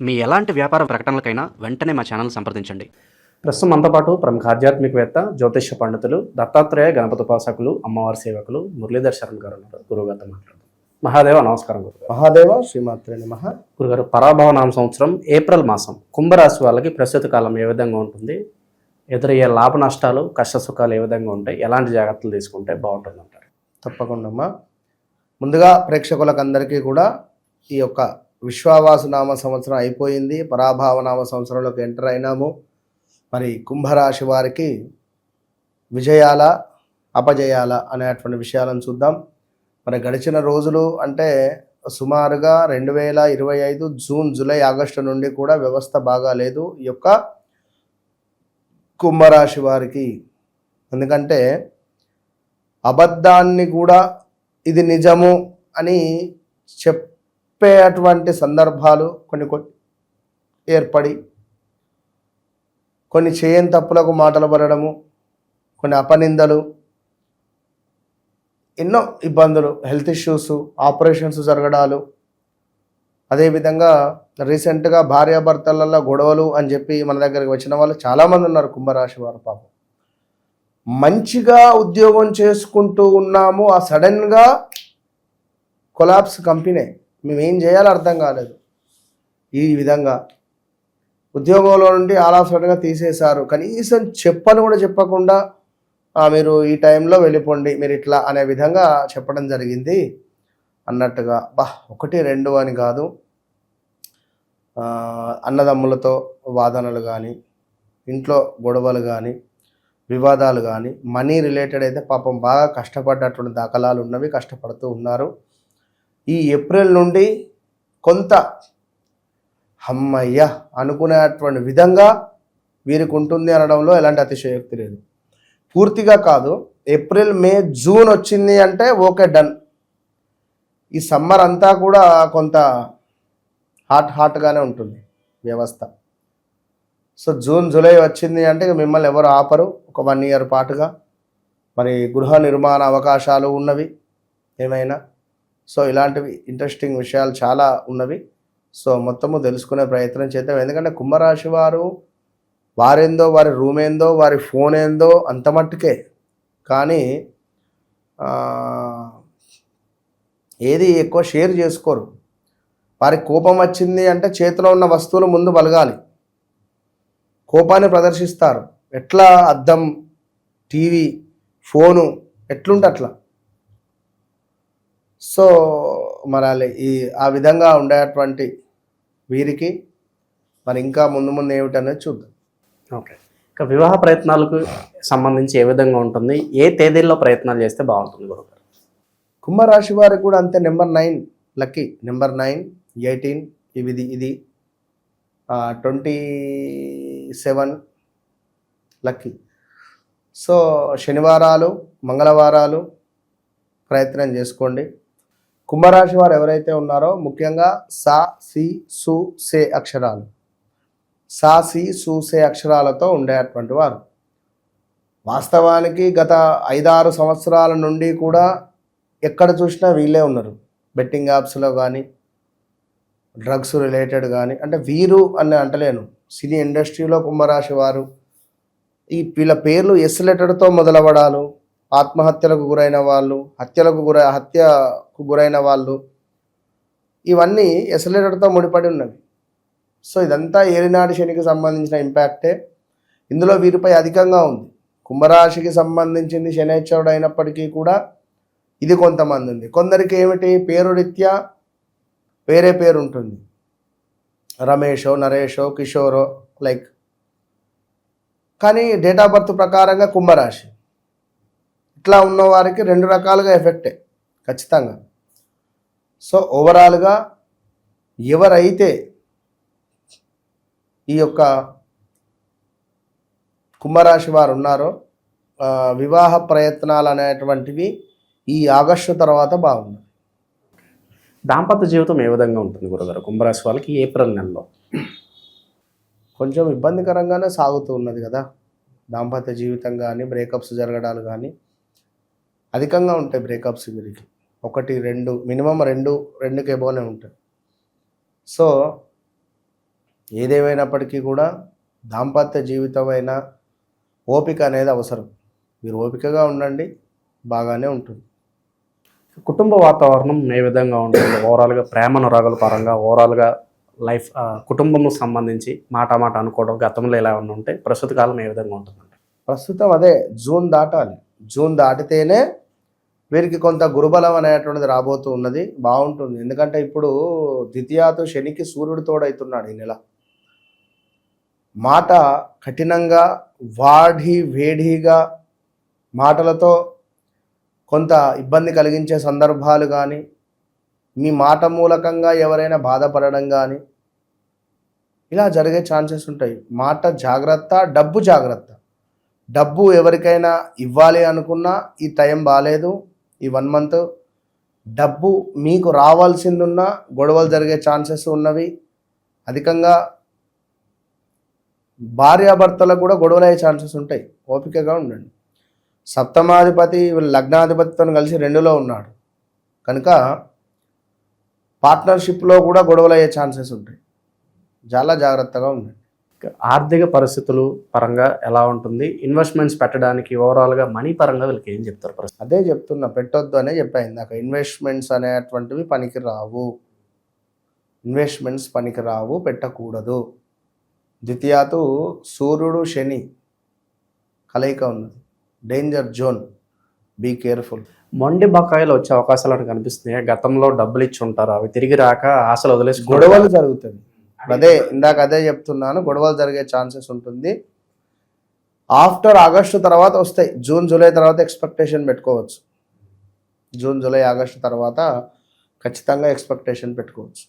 మీ ఎలాంటి వ్యాపార ప్రకటనలకైనా వెంటనే మా ఛానల్ సంప్రదించండి. ప్రస్తుతం మనతో పాటు ప్రముఖ ఆధ్యాత్మికవేత్త, జ్యోతిష్య పండితులు, దత్తాత్రేయ గణపతి ఉపాసకులు, అమ్మవారి సేవకులు మురళీధర్ శరణ్ గారు ఉన్నారు. గురుగారితో మాట్లాడుతాం. మహాదేవ నమస్కారం. గురుగారు. మహాదేవ శ్రీమాత్రే నమః. గురుగారు, పరాభవ నామ సంవత్సరం ఏప్రిల్ మాసం కుంభరాశి వాళ్ళకి ప్రస్తుత కాలం ఏ విధంగా ఉంటుంది? ఎదురయ్యే లాభ నష్టాలు, కష్ట సుఖాలు ఏ విధంగా ఉంటాయి? ఎలాంటి జాగ్రత్తలు తీసుకుంటే బాగుంటుంది అంటారు? తప్పకుండా అమ్మా. ముందుగా ప్రేక్షకులకు అందరికీ కూడా ఈ యొక్క విశ్వావాసు నామ సంవత్సరం అయిపోయింది, పరాభావ నామ సంవత్సరంలోకి ఎంటర్ అయినాము. మరి కుంభరాశి వారికి విజయాల అపజయాల అనేటువంటి విషయాలను చూద్దాం. మరి గడిచిన రోజులు అంటే సుమారుగా 2025 జూన్, జూలై, ఆగస్టు నుండి కూడా వ్యవస్థ బాగా లేదు ఈ యొక్క కుంభరాశి వారికి. ఎందుకంటే అబద్ధాన్ని కూడా ఇది నిజము అని చెప్పేటువంటి సందర్భాలు కొన్ని ఏర్పడి, కొన్ని చేయని తప్పులకు మాటలు పడడము, కొన్ని అపనిందలు, ఎన్నో ఇబ్బందులు, హెల్త్ ఇష్యూస్, ఆపరేషన్స్ జరగడాలు, అదేవిధంగా రీసెంట్గా భార్యాభర్తలలో గొడవలు అని చెప్పి మన దగ్గరికి వచ్చిన వాళ్ళు చాలామంది ఉన్నారు కుంభరాశి వారు. పాపం మంచిగా ఉద్యోగం చేసుకుంటూ ఉన్నాము, ఆ సడన్గా కొలాప్స్ కంపెనీ, మేమేం చేయాలో అర్థం కాలేదు. ఈ విధంగా ఉద్యోగంలో నుండి ఆల్ ఆఫ్ సడన్గా తీసేశారు, కనీసం చెప్పని కూడా చెప్పకుండా మీరు ఈ టైంలో వెళ్ళిపోండి, మీరు ఇట్లా అనే విధంగా చెప్పడం జరిగింది అన్నట్టుగా. ఒకటి రెండు అని కాదు, అన్నదమ్ములతో వాదనలు కానీ, ఇంట్లో గొడవలు కానీ, వివాదాలు కానీ, మనీ రిలేటెడ్ అయితే పాపం బాగా కష్టపడ్డటువంటి దాఖలాలు ఉన్నవి, కష్టపడుతూ ఉన్నారు. ఈ ఏప్రిల్ నుండి కొంత అమ్మయ్య అనుకునేటువంటి విధంగా వీరికి ఉంటుంది అనడంలో ఎలాంటి అతిశయోక్తి లేదు. పూర్తిగా కాదు, ఏప్రిల్, మే, జూన్ వచ్చింది అంటే ఓకే, డన్. ఈ సమ్మర్ అంతా కూడా కొంత హాట్గానే ఉంటుంది వ్యవస్థ. సో జూన్, జూలై వచ్చింది అంటే మిమ్మల్ని ఎవరు ఆపరు. ఒక 1 year పాటుగా మరి గృహ నిర్మాణ అవకాశాలు ఉన్నవి ఏమైనా. సో ఇలాంటివి ఇంట్రెస్టింగ్ విషయాలు చాలా ఉన్నవి. సో మొత్తము తెలుసుకునే ప్రయత్నం చేద్దాం. ఎందుకంటే కుంభరాశి వారు వారేందో, వారి రూమ్ ఏందో, వారి ఫోన్ ఏందో అంత మట్టుకే, కానీ ఏది ఎక్కువ షేర్ చేసుకోరు. వారికి కోపం వచ్చింది అంటే చేతిలో ఉన్న వస్తువులు ముందు బలగాలి, కోపాన్ని ప్రదర్శిస్తారు. ఎట్లా అద్దం, టీవీ, ఫోను ఎట్లుంటే అట్లా. సో మరి ఆ విధంగా ఉండేటువంటి వీరికి మరి ఇంకా ముందు ఏమిటనేది చూద్దాం. ఓకే, ఇక వివాహ ప్రయత్నాలకు సంబంధించి ఏ విధంగా ఉంటుంది? ఏ తేదీల్లో ప్రయత్నాలు చేస్తే బాగుంటుంది గురుగారు? కుంభరాశి వారికి కూడా అంతే. నెంబర్ 9 లక్కీ, నెంబర్ 9, 18, ఇది 27 లక్కీ. సో శనివారాలు, మంగళవారాలు ప్రయత్నం చేసుకోండి. కుంభరాశి వారు ఎవరైతే ఉన్నారో ముఖ్యంగా సా, సి, సు, సే అక్షరాలు, సా, సి, సు, సే అక్షరాలతో ఉండేటువంటి వారు వాస్తవానికి గత 5-6 సంవత్సరాల నుండి కూడా ఎక్కడ చూసినా వీళ్ళే ఉన్నారు. బెట్టింగ్ యాప్స్లో కానీ, డ్రగ్స్ రిలేటెడ్ కానీ, అంటే వీరు అని అంటలేను, సినీ ఇండస్ట్రీలో కుంభరాశి వారు, వీళ్ళ పేర్లు ఎస్ లెటర్తో మొదలవడాలు, ఆత్మహత్యలకు గురైన వాళ్ళు, హత్యకు గురైన వాళ్ళు, ఇవన్నీ ఎస్ లెటర్తో ముడిపడి ఉన్నవి. సో ఇదంతా ఏలినాటి శనికి సంబంధించిన ఇంపాక్టే ఇందులో వీరిపై అధికంగా ఉంది. కుంభరాశికి సంబంధించింది శనైశ్వరుడు అయినప్పటికీ కూడా ఇది కొంతమంది ఉంది. కొందరికి ఏమిటి, పేరు రీత్యా వేరే పేరు ఉంటుంది, రమేషో, నరేషో, కిషోరో లైక్, కానీ డేట్ ఆఫ్ బర్త్ ప్రకారంగా కుంభరాశి. ఇట్లా ఉన్న వారికి 2 రకాలుగా ఎఫెక్టే ఖచ్చితంగా. సో ఓవరాల్గా ఎవరైతే ఈ యొక్క కుంభరాశి వారు ఉన్నారో వివాహ ప్రయత్నాలు అనేటువంటివి ఈ ఆగస్టు తర్వాత బాగున్నాయి. దాంపత్య జీవితం ఏ విధంగా ఉంటుంది గురుగారు కుంభరాశి వాళ్ళకి ఏప్రిల్ నెలలో? కొంచెం ఇబ్బందికరంగానే సాగుతూ ఉన్నది కదా దాంపత్య జీవితం. కానీ బ్రేకప్స్ జరగడాలు కానీ అధికంగా ఉంటాయి. బ్రేకప్స్ వీరికి 1, 2 మినిమం 2కి ఎబోనే ఉంటాయి. సో ఏదేమైనప్పటికీ కూడా దాంపత్య జీవితమైన ఓపిక అనేది అవసరం. మీరు ఓపికగా ఉండండి, బాగానే ఉంటుంది. కుటుంబ వాతావరణం ఏ విధంగా ఉంటుంది? ఓవరాల్గా ప్రేమ అనురాగాల పరంగా ఓవరాల్గా లైఫ్ కుటుంబం సంబంధించి మాట అనుకోవడం గతంలో ఎలా ఉన్న ఉంటే ప్రస్తుత కాలం ఏ విధంగా ఉంటుందండి? ప్రస్తుతం అదే జూన్ దాటాలి. జూన్ దాటితేనే వీరికి కొంత గురుబలం అనేటువంటిది రాబోతూ ఉన్నది. బాగుంటుంది. ఎందుకంటే ఇప్పుడు ద్వితీయాతో శనికి సూర్యుడు తోడవుతున్నాడు ఈ నెల. మాట కఠినంగా వేడిగా మాటలతో కొంత ఇబ్బంది కలిగించే సందర్భాలు కానీ, మీ మాట మూలకంగా ఎవరైనా బాధపడడం కానీ ఇలా జరిగే ఛాన్సెస్ ఉంటాయి. మాట జాగ్రత్త, డబ్బు జాగ్రత్త. డబ్బు ఎవరికైనా ఇవ్వాలి అనుకున్నా ఈ టైం బాగాలేదు. ఈ 1 మంత్ డబ్బు మీకు రావాల్సిందున్నా గొడవలు జరిగే ఛాన్సెస్ ఉన్నవి. అధికంగా భార్యాభర్తలకు కూడా గొడవలు అయ్యే ఛాన్సెస్ ఉంటాయి. ఓపికగా ఉండండి. సప్తమాధిపతి లగ్నాధిపతితో కలిసి 2లో ఉన్నాడు కనుక పార్ట్నర్షిప్లో కూడా గొడవలు అయ్యే ఛాన్సెస్ ఉంటాయి. చాలా జాగ్రత్తగా ఉండండి. ఆర్థిక పరిస్థితులు పరంగా ఎలా ఉంటుంది? ఇన్వెస్ట్మెంట్స్ పెట్టడానికి ఓవరాల్గా మనీ పరంగా వీళ్ళకి ఏం చెప్తారు? ప్రస్తుతం అదే చెప్తున్నా, పెట్టొద్దు అనే చెప్పాను ఇందాక. ఇన్వెస్ట్మెంట్స్ అనేటువంటివి పనికి రావు, పెట్టకూడదు. ద్వితీయాతు సూర్యుడు శని కలయిక ఉన్నది. Danger zone, be careful. మొండి బకాయిలు వచ్చే అవకాశాలు కనిపిస్తున్నాయి. గతంలో డబ్బులు ఇచ్చి ఉంటారు, అవి తిరిగి రాక ఆశలు వదిలేసి గొడవలు జరుగుతుంది. అదే చెప్తున్నాను, గొడవలు జరిగే ఛాన్సెస్ ఉంటుంది. ఆఫ్టర్ ఆగస్టు తర్వాత వస్తాయి. జూన్ జూలై తర్వాత ఎక్స్పెక్టేషన్ పెట్టుకోవచ్చు. జూన్ జూలై ఆగస్టు తర్వాత ఖచ్చితంగా ఎక్స్పెక్టేషన్ పెట్టుకోవచ్చు.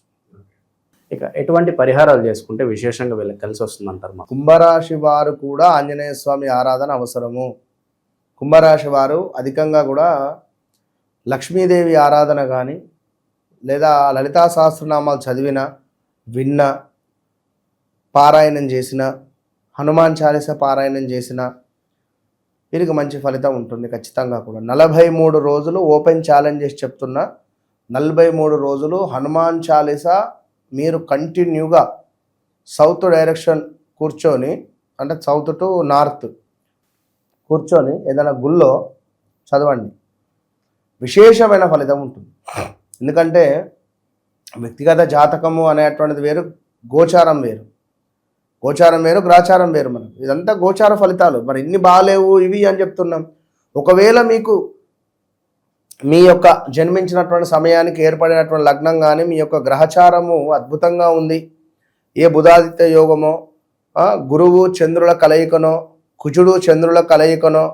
ఇక ఎటువంటి పరిహారాలు చేసుకుంటే విశేషంగా వీళ్ళకి కలిసి వస్తుందంటారు? మా కుంభరాశి వారు కూడా ఆంజనేయ స్వామి ఆరాధన అవసరము. కుంభరాశి వారు అధికంగా కూడా లక్ష్మీదేవి ఆరాధన కానీ, లేదా లలితా సహస్రనామాలు చదివిన, విన్న, పారాయణం చేసిన, హనుమాన్ చాలీస పారాయణం చేసిన వీరికి మంచి ఫలితం ఉంటుంది ఖచ్చితంగా కూడా. 43 రోజులు ఓపెన్ ఛాలెంజ్ చేసి చెప్తున్నా, 43 రోజులు హనుమాన్ చాలీస మీరు కంటిన్యూగా సౌత్ డైరెక్షన్ కూర్చొని, అంటే సౌత్ టు నార్త్ కూర్చొని ఏదైనా గుళ్ళో చదవండి. విశేషమైన ఫలితం ఉంటుంది. ఎందుకంటే వ్యక్తిగత జాతకము అనేటువంటిది వేరు, గోచారం వేరు. గ్రాచారం వేరు. మనకు ఇదంతా గోచార ఫలితాలు. మరి ఇన్ని బాగాలేవు ఇవి అని చెప్తున్నాం. ఒకవేళ మీకు మీ యొక్క జన్మించినటువంటి సమయానికి ఏర్పడినటువంటి లగ్నం కానీ, మీ యొక్క గ్రహచారము అద్భుతంగా ఉంది, ఏ బుధాదిత్య యోగమో, గురువు చంద్రుల కలయికనో, కుజుడు చంద్రుల కలయికనో,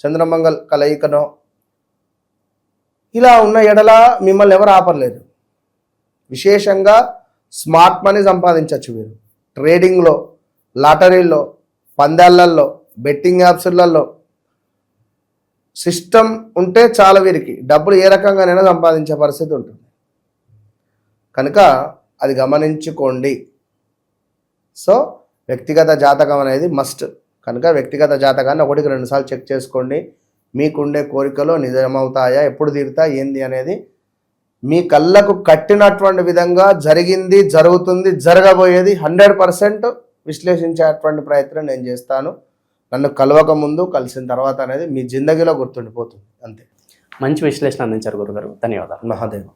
చంద్రమంగళ కలయికనో, ఇలా ఉన్న ఎడల మిమ్మల్ని ఎవరు ఆపలేరు. విశేషంగా స్మార్ట్ మనీ సంపాదించవచ్చు మీరు. ట్రేడింగ్లో, లాటరీల్లో, పందాలల్లో, బెట్టింగ్ యాప్స్లలో సిస్టమ్ ఉంటే చాలా వీరికి డబ్బులు ఏ రకంగానైనా సంపాదించే పరిస్థితి ఉంటుంది. కనుక అది గమనించుకోండి. సో వ్యక్తిగత జాతకం అనేది మస్ట్. కనుక వ్యక్తిగత జాతకాన్ని 1-2 సార్లు చెక్ చేసుకోండి. మీకుండే కోరికలు నిజమవుతాయా, ఎప్పుడు తీరుతాయి, ఏంది అనేది మీ కళ్ళకు కట్టినటువంటి విధంగా జరిగింది, జరుగుతుంది, జరగబోయేది 100% విశ్లేషించేటువంటి ప్రయత్నం నేను చేస్తాను. నన్ను కలవక ముందు, కలిసిన తర్వాత అనేది మీ జిందగీలో గుర్తుండిపోతుంది. అంతే. మంచి విశ్లేషణ అందించారు గురుగారు. ధన్యవాదాలు. మహాదేవ్.